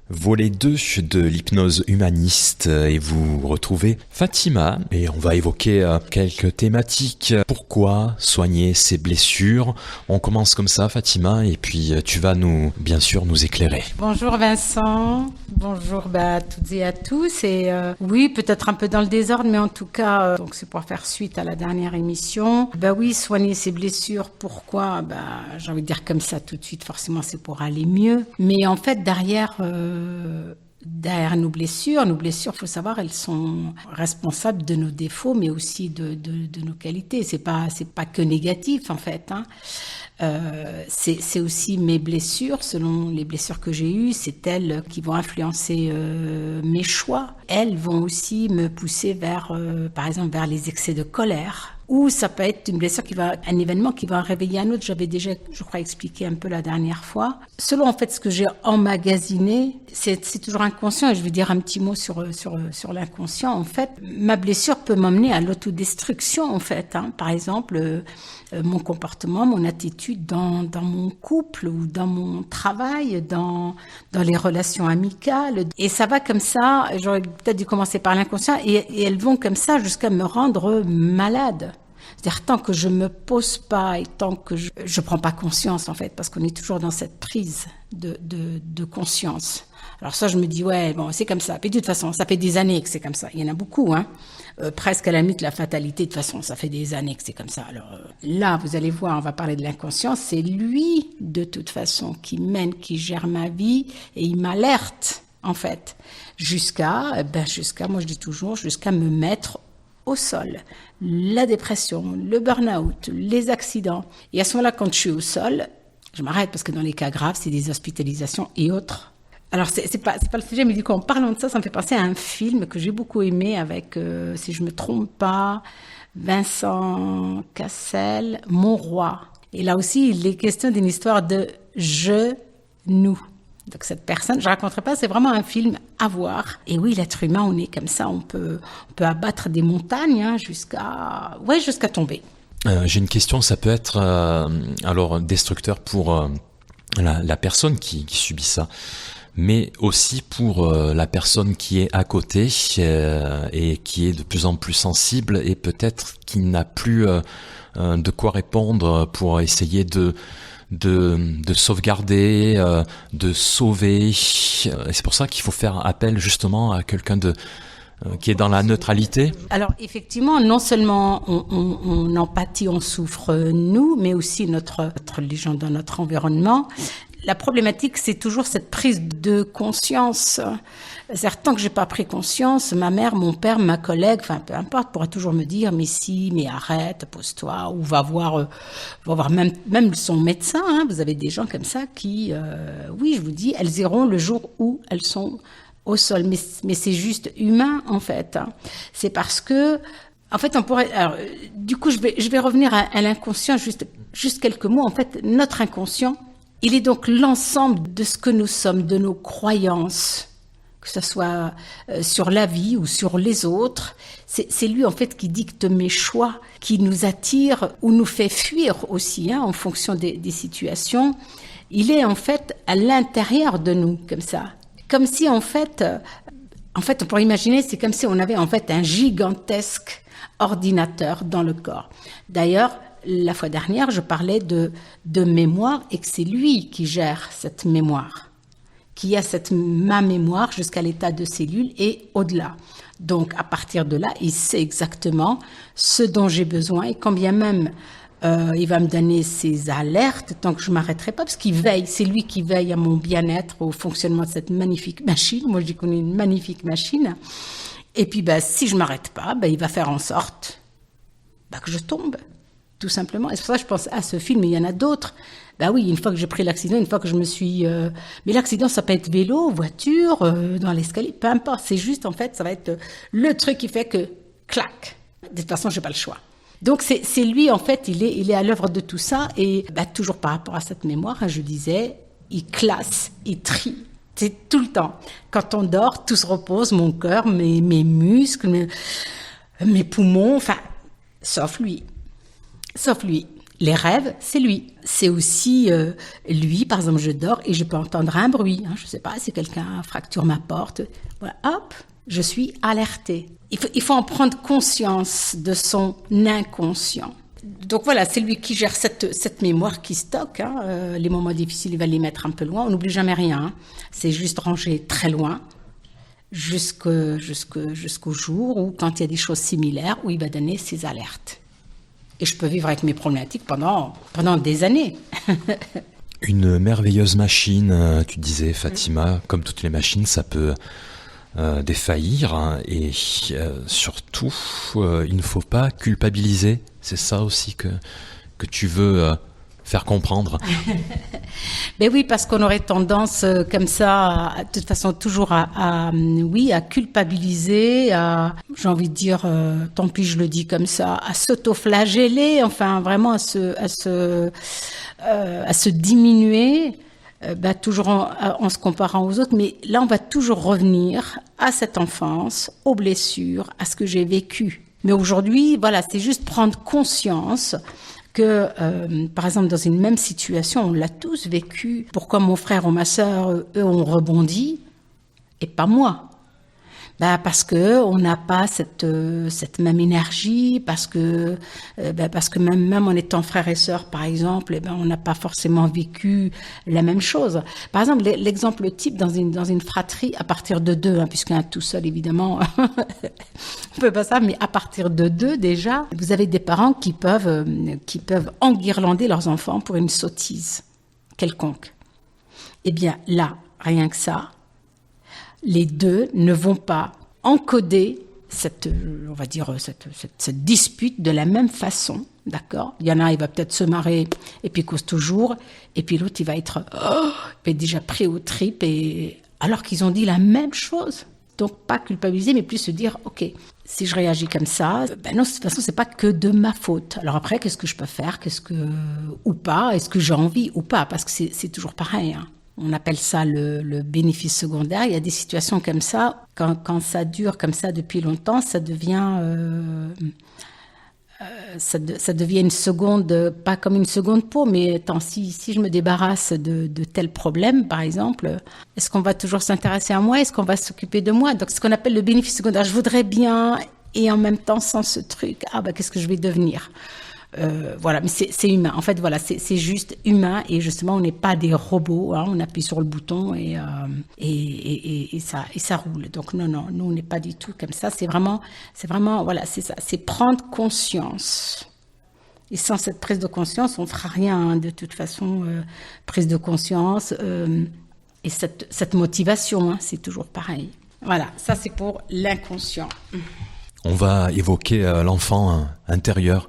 Volet 2 de l'hypnose humaniste et vous retrouvez Fatima et on va évoquer quelques thématiques. Pourquoi soigner ses blessures? On commence comme ça Fatima et puis tu vas bien sûr nous éclairer. Bonjour Vincent, bonjour à toutes et à tous et oui peut-être un peu dans le désordre mais en tout cas donc c'est pour faire suite à la dernière émission. Oui, soigner ses blessures, pourquoi? J'ai envie de dire comme ça tout de suite, forcément c'est pour aller mieux, mais en fait derrière nos blessures, faut savoir, elles sont responsables de nos défauts, mais aussi de nos qualités. C'est pas que négatif en fait. C'est aussi mes blessures, selon les blessures que j'ai eues, c'est elles qui vont influencer mes choix. Elles vont aussi me pousser vers, par exemple, vers les excès de colère. Ou ça peut être une blessure un événement qui va en réveiller un autre. J'avais déjà, je crois, expliqué un peu la dernière fois. Selon, en fait, ce que j'ai emmagasiné, c'est toujours inconscient. Et je vais dire un petit mot sur l'inconscient. En fait, ma blessure peut m'emmener à l'autodestruction, en fait. Par exemple, mon comportement, mon attitude dans mon couple ou dans mon travail, dans les relations amicales. Et ça va comme ça. J'aurais peut-être dû commencer par l'inconscient. Et elles vont comme ça jusqu'à me rendre malade. C'est-à-dire tant que je me pose pas et tant que je prends pas conscience en fait, parce qu'on est toujours dans cette prise de conscience. Alors ça, je me dis c'est comme ça. Puis de toute façon, ça fait des années que c'est comme ça. Il y en a beaucoup, presque à la limite la fatalité. De toute façon, ça fait des années que c'est comme ça. Alors là, vous allez voir, on va parler de l'inconscient. C'est lui, de toute façon, qui qui gère ma vie et il m'alerte en fait jusqu'à, moi je dis toujours, jusqu'à me mettre au sol, la dépression, le burn-out, les accidents. Et à ce moment-là, quand je suis au sol, je m'arrête parce que dans les cas graves, c'est des hospitalisations et autres. Alors, c'est pas le sujet, mais du coup, en parlant de ça, ça me fait penser à un film que j'ai beaucoup aimé avec, si je me trompe pas, Vincent Cassel, Mon Roi. Et là aussi, il est question d'une histoire de je-nous. Donc cette personne, je raconterai pas, c'est vraiment un film à voir. Et oui, l'être humain, on est comme ça, on peut abattre des montagnes jusqu'à tomber. J'ai une question, ça peut être alors destructeur pour la personne qui subit ça, mais aussi pour la personne qui est à côté et qui est de plus en plus sensible et peut-être qui n'a plus de quoi répondre pour essayer de sauvegarder, de sauver. Et c'est pour ça qu'il faut faire appel justement à quelqu'un qui est dans la neutralité. Alors effectivement, non seulement on empathie, on souffre nous, mais aussi les gens dans notre environnement. La problématique, c'est toujours cette prise de conscience. C'est-à-dire, tant que j'ai pas pris conscience, ma mère, mon père, ma collègue, enfin peu importe, pourra toujours me dire mais arrête, pose-toi, ou va voir même son médecin. Vous avez des gens comme ça qui, je vous dis, elles iront le jour où elles sont au sol. Mais c'est juste humain en fait. C'est parce que en fait, on pourrait. Alors, du coup, je vais revenir à l'inconscient juste quelques mots. En fait, notre inconscient, il est donc l'ensemble de ce que nous sommes, de nos croyances, que ce soit sur la vie ou sur les autres. C'est lui en fait qui dicte mes choix, qui nous attire ou nous fait fuir aussi, en fonction des situations. Il est en fait à l'intérieur de nous, comme ça. Comme si en fait, on pourrait imaginer, c'est comme si on avait en fait un gigantesque ordinateur dans le corps. D'ailleurs, la fois dernière, je parlais de mémoire et que c'est lui qui gère cette mémoire, qui a ma mémoire jusqu'à l'état de cellule et au-delà. Donc, à partir de là, il sait exactement ce dont j'ai besoin et quand bien même il va me donner ses alertes tant que je m'arrêterai pas parce qu'il veille, c'est lui qui veille à mon bien-être, au fonctionnement de cette magnifique machine. Moi, je dis qu'on est une magnifique machine. Et puis, si je m'arrête pas, il va faire en sorte que je tombe. Tout simplement. Et c'est pour ça que je pense à ce film, mais il y en a d'autres. Oui, une fois que j'ai pris l'accident, une fois que je me suis... Mais l'accident, ça peut être vélo, voiture, dans l'escalier, peu importe. C'est juste, en fait, ça va être le truc qui fait que, clac. De toute façon, j'ai pas le choix. Donc, c'est lui, en fait, il est à l'œuvre de tout ça. Et toujours par rapport à cette mémoire, je disais, il classe, il trie. C'est tout le temps. Quand on dort, tout se repose, mon cœur, mes muscles, mes poumons, sauf lui. Les rêves, c'est lui. C'est aussi lui, par exemple, je dors et je peux entendre un bruit. Je ne sais pas si quelqu'un fracture ma porte. Voilà, hop, je suis alertée. Il faut en prendre conscience de son inconscient. Donc voilà, c'est lui qui gère cette mémoire qui stocke. Les moments difficiles, il va les mettre un peu loin. On n'oublie jamais rien. C'est juste rangé très loin jusqu'au jour où, quand il y a des choses similaires, où il va donner ses alertes. Et je peux vivre avec mes problématiques pendant des années. Une merveilleuse machine, tu disais, Fatima. Comme toutes les machines, ça peut défaillir. Et surtout, il ne faut pas culpabiliser. C'est ça aussi que tu veux faire comprendre. Ben oui, parce qu'on aurait tendance comme ça, de toute façon, toujours à culpabiliser, j'ai envie de dire, tant pis je le dis comme ça, à s'auto-flageller, enfin vraiment à se diminuer, toujours en se comparant aux autres. Mais là, on va toujours revenir à cette enfance, aux blessures, à ce que j'ai vécu. Mais aujourd'hui, voilà, c'est juste prendre conscience que, par exemple, dans une même situation, on l'a tous vécu. Pourquoi mon frère ou ma sœur, eux, ont rebondi et pas moi? Parce que on n'a pas cette même énergie, parce que même en étant frère et sœur, par exemple, on n'a pas forcément vécu la même chose. Par exemple, l'exemple type dans une fratrie à partir de 2, puisqu'un tout seul évidemment, on peut pas ça, mais à partir de 2 déjà, vous avez des parents qui peuvent enguirlander leurs enfants pour une sottise quelconque. Eh bien là, rien que ça. Les 2 ne vont pas encoder cette dispute de la même façon, d'accord? Il y en a, il va peut-être se marrer et puis cause toujours, et puis l'autre, il va être déjà pris aux tripes, et alors qu'ils ont dit la même chose. Donc pas culpabiliser, mais plus se dire, ok, si je réagis comme ça, non, de toute façon, c'est pas que de ma faute. Alors après, qu'est-ce que je peux faire, ou pas, est-ce que j'ai envie ou pas, parce que c'est toujours pareil. On appelle ça le bénéfice secondaire. Il y a des situations comme ça, quand ça dure comme ça depuis longtemps, ça devient une seconde, pas comme une seconde peau, mais attends, si je me débarrasse de tel problème, par exemple, est-ce qu'on va toujours s'intéresser à moi? Est-ce qu'on va s'occuper de moi? Donc, ce qu'on appelle le bénéfice secondaire, je voudrais bien, et en même temps, sans ce truc, qu'est-ce que je vais devenir? Voilà, mais c'est humain. En fait, voilà, c'est juste humain, et justement, on n'est pas des robots. On appuie sur le bouton et ça roule. Donc non, nous on n'est pas du tout comme ça. C'est vraiment, voilà, c'est ça. C'est prendre conscience. Et sans cette prise de conscience, on fera rien. De toute façon, prise de conscience et cette motivation, c'est toujours pareil. Voilà, ça c'est pour l'inconscient. On va évoquer l'enfant intérieur.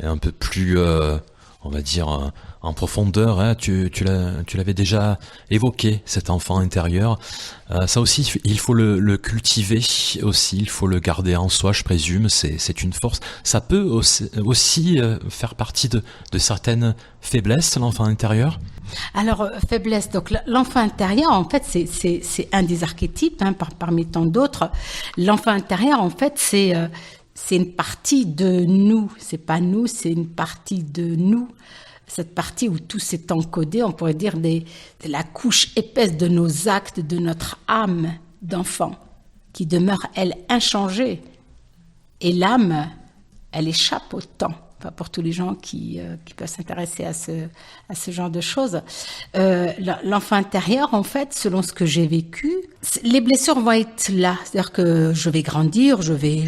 Et un peu plus, on va dire, en profondeur. Tu l'avais déjà évoqué, cet enfant intérieur. Ça aussi, il faut le cultiver aussi, il faut le garder en soi, je présume. C'est une force. Ça peut aussi faire partie de certaines faiblesses, l'enfant intérieur. Alors, faiblesse, donc l'enfant intérieur, en fait, c'est un des archétypes, parmi tant d'autres. L'enfant intérieur, en fait, c'est une partie de nous, c'est pas nous, c'est une partie de nous. Cette partie où tout s'est encodé, on pourrait dire de la couche épaisse de nos actes, de notre âme d'enfant, qui demeure, elle, inchangée. Et l'âme, elle échappe au temps. Enfin, pour tous les gens qui peuvent s'intéresser à ce genre de choses. L'enfant intérieur, en fait, selon ce que j'ai vécu, les blessures vont être là. C'est-à-dire que je vais grandir, je vais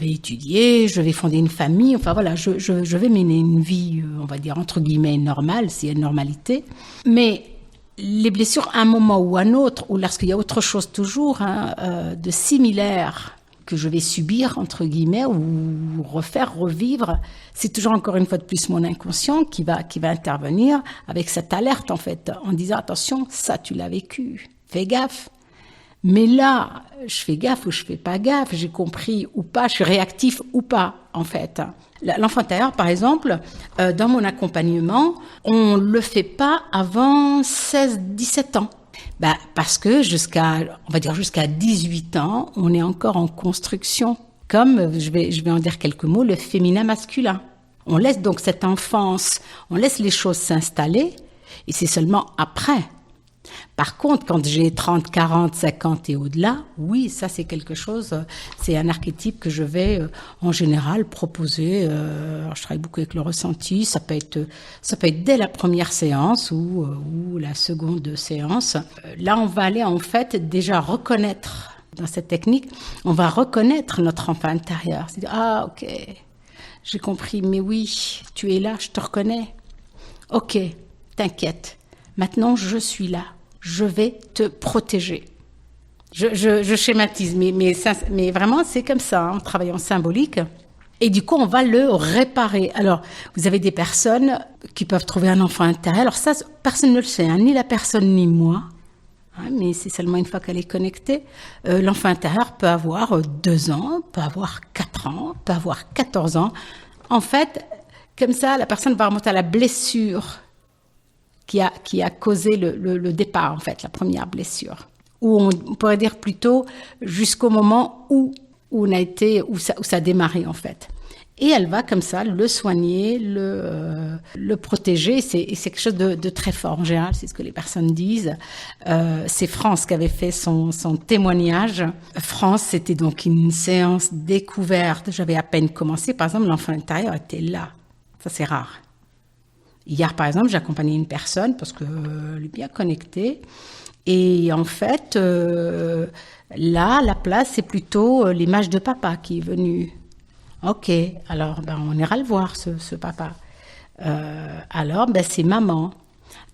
étudier, je vais fonder une famille. Enfin voilà, je vais mener une vie, on va dire entre guillemets normale, s'il y a une normalité. Mais les blessures, à un moment ou à un autre, ou lorsqu'il y a autre chose toujours de similaire que je vais subir, entre guillemets, ou revivre, c'est toujours encore une fois de plus mon inconscient qui va intervenir avec cette alerte, en fait, en disant, attention, ça, tu l'as vécu, fais gaffe. Mais là, je fais gaffe ou je fais pas gaffe, j'ai compris ou pas, je suis réactif ou pas, en fait. L'enfant intérieur, par exemple, dans mon accompagnement, on le fait pas avant 16-17 ans. Parce que jusqu'à 18 ans, on est encore en construction. Comme, je vais en dire quelques mots, le féminin masculin. On laisse donc cette enfance, on laisse les choses s'installer et c'est seulement après. Par contre, quand j'ai 30, 40, 50 et au-delà, oui, ça c'est quelque chose, c'est un archétype que je vais en général proposer. Alors, je travaille beaucoup avec le ressenti, ça peut être dès la première séance ou la seconde séance. Là, on va aller en fait déjà reconnaître, dans cette technique, on va reconnaître notre enfant intérieur. C'est-à-dire, ah ok, j'ai compris, mais oui, tu es là, je te reconnais. Ok, t'inquiète, maintenant je suis là. Je vais te protéger. Je schématise, mais vraiment, c'est comme ça, hein, en travaillant symbolique. Et du coup, on va le réparer. Alors, vous avez des personnes qui peuvent trouver un enfant intérieur. Alors ça, personne ne le sait, hein, ni la personne ni moi. Hein, mais c'est seulement une fois qu'elle est connectée. L'enfant intérieur peut avoir 2 ans, peut avoir 4 ans, peut avoir 14 ans. En fait, comme ça, la personne va remonter à la blessure qui a causé le départ, en fait, la première blessure. Ou on pourrait dire plutôt jusqu'au moment où ça a démarré, en fait. Et elle va comme ça le soigner, le protéger. C'est quelque chose de très fort. En général, c'est ce que les personnes disent. C'est France qui avait fait son témoignage. France, c'était donc une séance découverte. J'avais à peine commencé. Par exemple, l'enfant intérieur était là. Ça, c'est rare. Hier, par exemple, j'ai accompagné une personne parce qu'elle est bien connectée. Et en fait, là, la place, c'est plutôt l'image de papa qui est venue. Ok, alors on ira le voir, ce papa. Alors, c'est maman.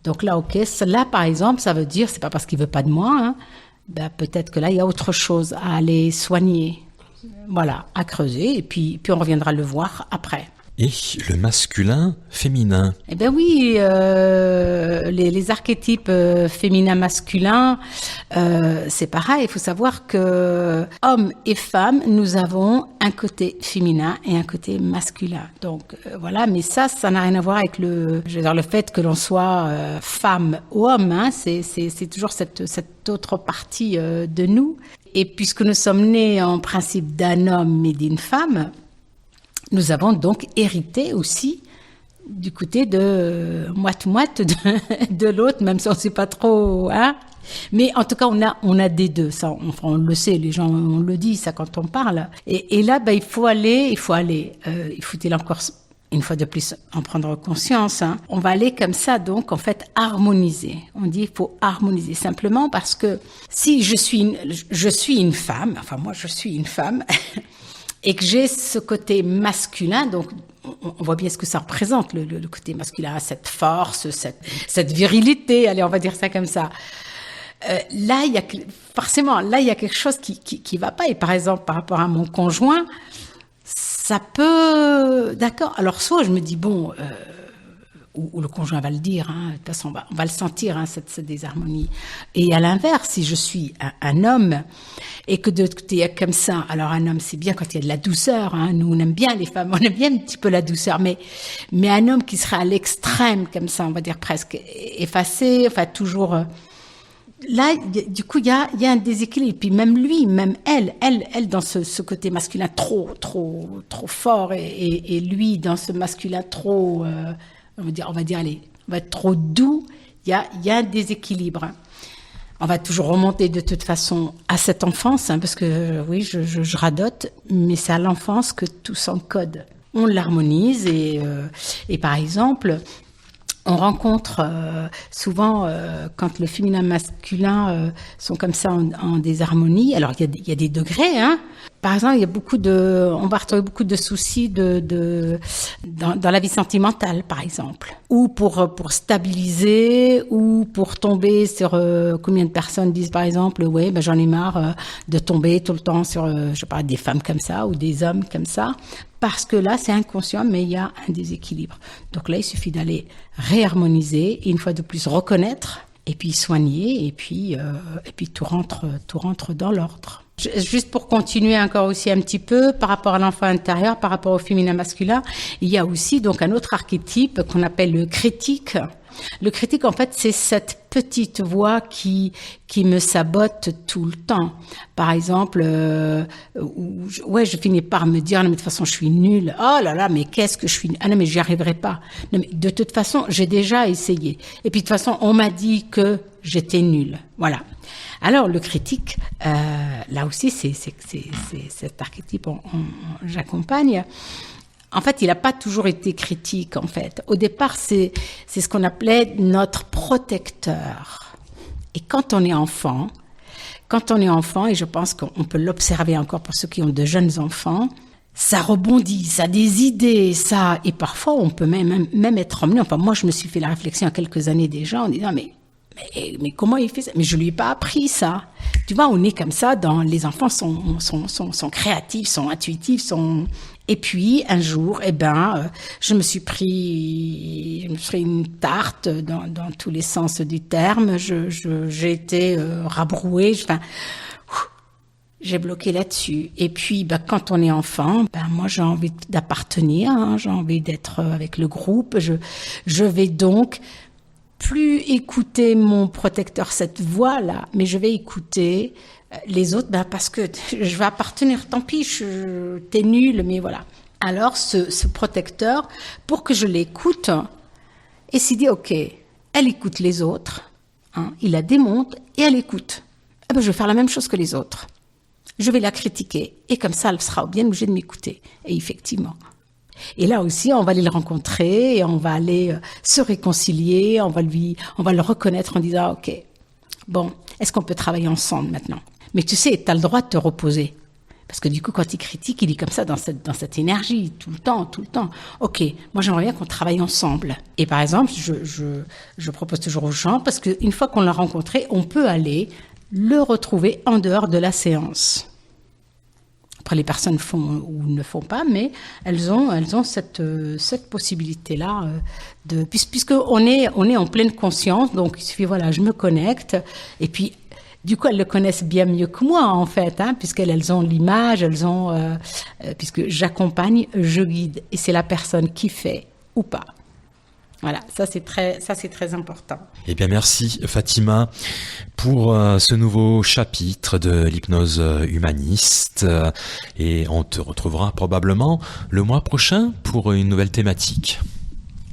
Donc là, ok, là, par exemple, ça veut dire, c'est pas parce qu'il veut pas de moi, hein, peut-être que là, il y a autre chose à aller soigner. Voilà, à creuser, et puis on reviendra le voir après. Et le masculin, féminin. Eh bien oui, les archétypes féminin-masculin, c'est pareil. Il faut savoir que hommes et femmes, nous avons un côté féminin et un côté masculin. Donc voilà, mais ça n'a rien à voir avec le fait que l'on soit femme ou homme. Hein, c'est toujours cette autre partie de nous. Et puisque nous sommes nés en principe d'un homme et d'une femme, nous avons donc hérité aussi du côté de moite-moite de l'autre, même si on ne sait pas trop. Hein. Mais en tout cas, on a des deux. Ça, on le sait, les gens, on le dit, ça, quand on parle. Et là, il faut encore une fois de plus en prendre conscience. Hein. On va aller comme ça, donc, en fait, harmoniser. On dit il faut harmoniser simplement parce que si je suis une femme, enfin, moi, je suis une femme, et que j'ai ce côté masculin, donc on voit bien ce que ça représente, le côté masculin, cette force, cette virilité, allez, on va dire ça comme ça. Là, il y a quelque chose qui va pas. Et par exemple, par rapport à mon conjoint, ça peut... D'accord, alors soit je me dis, bon... ou le conjoint va le dire, hein, de toute façon on va le sentir, hein, cette désharmonie. Et à l'inverse, si je suis un homme et que de l'autre côté il y a comme ça, alors un homme c'est bien quand il y a de la douceur, hein, nous on aime bien les femmes, on aime bien un petit peu la douceur, mais un homme qui serait à l'extrême comme ça, on va dire presque effacé, enfin toujours... Là, du coup, il y a un déséquilibre. Puis même lui, même elle dans ce côté masculin trop fort et lui dans ce masculin trop... on va dire, allez, on va être trop doux, il y a un déséquilibre. On va toujours remonter de toute façon à cette enfance, hein, parce que oui, je radote, mais c'est à l'enfance que tout s'encode. On l'harmonise et par exemple, on rencontre souvent quand le féminin masculin sont comme ça en désharmonie. Alors il y a des degrés, hein. Par exemple, on va retrouver beaucoup de soucis dans la vie sentimentale, par exemple, ou pour stabiliser, ou pour tomber sur combien de personnes disent par exemple, ouais, j'en ai marre de tomber tout le temps sur, je sais pas, des femmes comme ça ou des hommes comme ça. Parce que là, c'est inconscient, mais il y a un déséquilibre. Donc là, il suffit d'aller réharmoniser, et une fois de plus reconnaître, et puis soigner, et puis tout rentre dans l'ordre. Juste pour continuer encore aussi un petit peu, par rapport à l'enfant intérieur, par rapport au féminin masculin, il y a aussi donc un autre archétype qu'on appelle le critique. Le critique, en fait, c'est cette petite voix qui me sabote tout le temps. Par exemple, je finis par me dire, non, mais de toute façon, je suis nulle. Oh là là, mais qu'est-ce que je suis nulle. Ah non, mais j'y arriverai pas. Non, mais de toute façon, j'ai déjà essayé. Et puis, de toute façon, on m'a dit que j'étais nulle. Voilà. Alors, le critique, là aussi, c'est cet archétype, j'accompagne. En fait, il n'a pas toujours été critique, en fait. Au départ, c'est ce qu'on appelait notre protecteur. Et quand on est enfant, et je pense qu'on peut l'observer encore pour ceux qui ont de jeunes enfants, ça rebondit, ça a des idées, ça... Et parfois, on peut même être emmené... Enfin, moi, je me suis fait la réflexion il y a quelques années déjà en disant, mais comment il fait ça? Mais je lui ai pas appris ça. Tu vois, on est comme ça. Les enfants sont créatifs, sont intuitifs, Et puis un jour, je me suis pris une tarte dans tous les sens du terme. J'ai été rabrouée. J'ai bloqué là-dessus. Et puis, quand on est enfant, moi j'ai envie d'appartenir, hein, j'ai envie d'être avec le groupe. Je vais donc plus écouter mon protecteur, cette voix-là, mais je vais écouter les autres, parce que je vais appartenir, tant pis, t'es nul, mais voilà. Alors, ce protecteur, pour que je l'écoute, et s'il dit, ok, elle écoute les autres, hein, il la démonte et elle écoute. Je vais faire la même chose que les autres. Je vais la critiquer, et comme ça, elle sera bien obligée de m'écouter. Et effectivement. Et là aussi, on va aller le rencontrer et on va aller se réconcilier, on va le reconnaître en disant, ok, bon, est-ce qu'on peut travailler ensemble maintenant? Mais tu sais, tu as le droit de te reposer. Parce que du coup, quand il critique, il est comme ça dans cette énergie, tout le temps. Ok, moi j'aimerais bien qu'on travaille ensemble. Et par exemple, je propose toujours aux gens, parce qu'une fois qu'on l'a rencontré, on peut aller le retrouver en dehors de la séance. Après, les personnes font ou ne font pas, mais elles ont cette possibilité-là puisqu'on est en pleine conscience. Donc, il suffit, je me connecte. Et puis, du coup, elles le connaissent bien mieux que moi, en fait, hein, puisqu'elles ont l'image, puisque j'accompagne, je guide. Et c'est la personne qui fait ou pas. Voilà, ça c'est très important. Eh bien, merci Fatima pour ce nouveau chapitre de l'hypnose humaniste. Et on te retrouvera probablement le mois prochain pour une nouvelle thématique.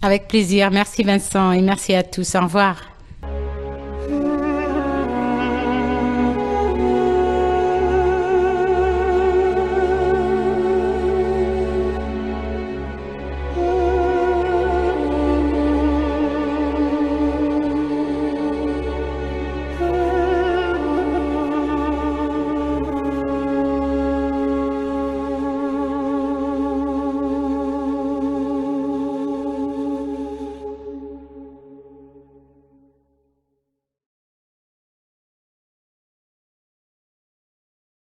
Avec plaisir. Merci Vincent et merci à tous. Au revoir.